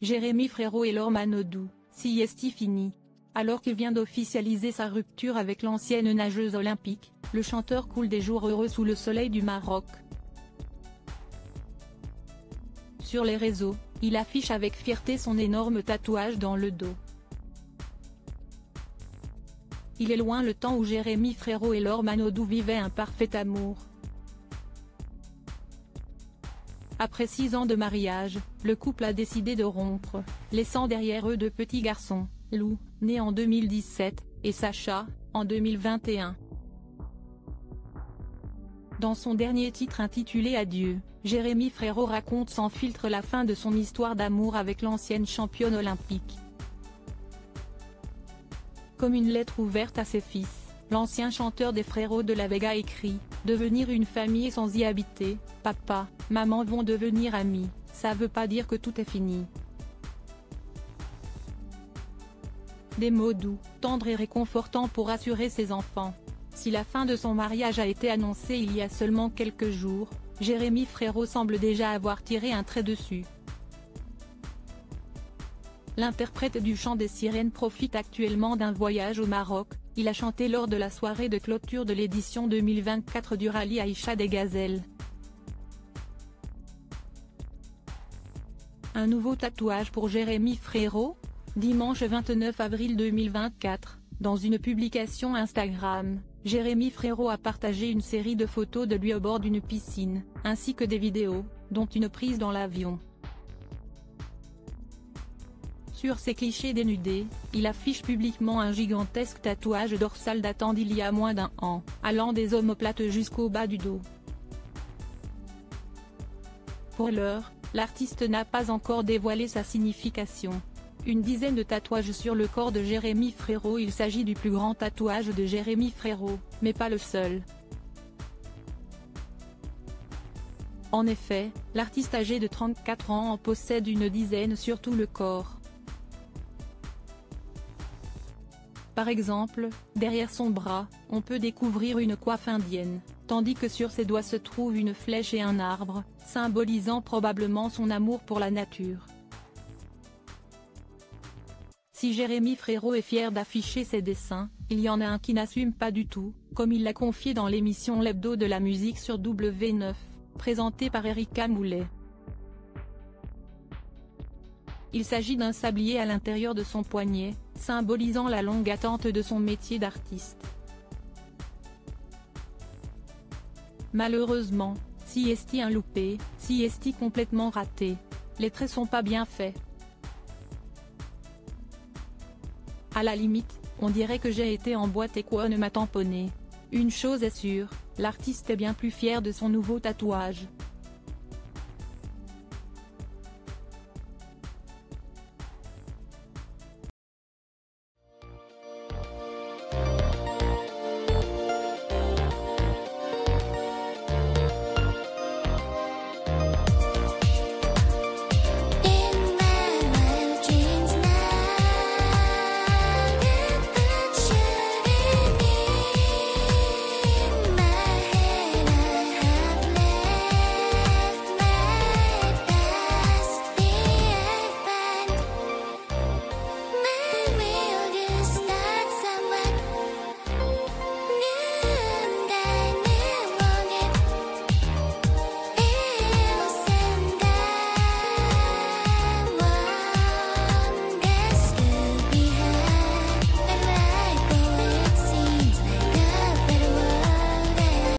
Jérémy Frérot et Laure Manodou, sieste fini. Alors qu'il vient d'officialiser sa rupture avec l'ancienne nageuse olympique, le chanteur coule des jours heureux sous le soleil du Maroc. Sur les réseaux, il affiche avec fierté son énorme tatouage dans le dos. Il est loin le temps où Jérémy Frérot et Laure Manodou vivaient un parfait amour. Après 6 ans de mariage, le couple a décidé de rompre, laissant derrière eux 2 petits garçons, Lou, né en 2017, et Sacha, en 2021. Dans son dernier titre intitulé Adieu, Jérémy Frérot raconte sans filtre la fin de son histoire d'amour avec l'ancienne championne olympique. Comme une lettre ouverte à ses fils, l'ancien chanteur des Frérots de la Vega écrit « Devenir une famille sans y habiter, papa, maman vont devenir amis, ça veut pas dire que tout est fini. » Des mots doux, tendres et réconfortants pour rassurer ses enfants. Si la fin de son mariage a été annoncée il y a seulement quelques jours, Jérémy Frérot semble déjà avoir tiré un trait dessus. L'interprète du chant des sirènes profite actuellement d'un voyage au Maroc. Il a chanté lors de la soirée de clôture de l'édition 2024 du rallye Aïcha des Gazelles. Un nouveau tatouage pour Jérémy Frérot? Dimanche 29 avril 2024, dans une publication Instagram, Jérémy Frérot a partagé une série de photos de lui au bord d'une piscine, ainsi que des vidéos, dont une prise dans l'avion. Sur ses clichés dénudés, il affiche publiquement un gigantesque tatouage dorsal datant d'il y a moins d'1 an, allant des omoplates jusqu'au bas du dos. Pour l'heure, l'artiste n'a pas encore dévoilé sa signification. Une dizaine de tatouages sur le corps de Jérémy Frérot. Il s'agit du plus grand tatouage de Jérémy Frérot, mais pas le seul. En effet, l'artiste âgé de 34 ans en possède une dizaine sur tout le corps. Par exemple, derrière son bras, on peut découvrir une coiffe indienne, tandis que sur ses doigts se trouve une flèche et un arbre, symbolisant probablement son amour pour la nature. Si Jérémy Frérot est fier d'afficher ses dessins, il y en a un qui n'assume pas du tout, comme il l'a confié dans l'émission L'Hebdo de la musique sur W9, présentée par Erika Moulet. Il s'agit d'un sablier à l'intérieur de son poignet, symbolisant la longue attente de son métier d'artiste. Malheureusement, si est un loupé, si est complètement raté. Les traits sont pas bien faits. À la limite, on dirait que j'ai été en boîte et qu'on m'a tamponné. Une chose est sûre, l'artiste est bien plus fier de son nouveau tatouage.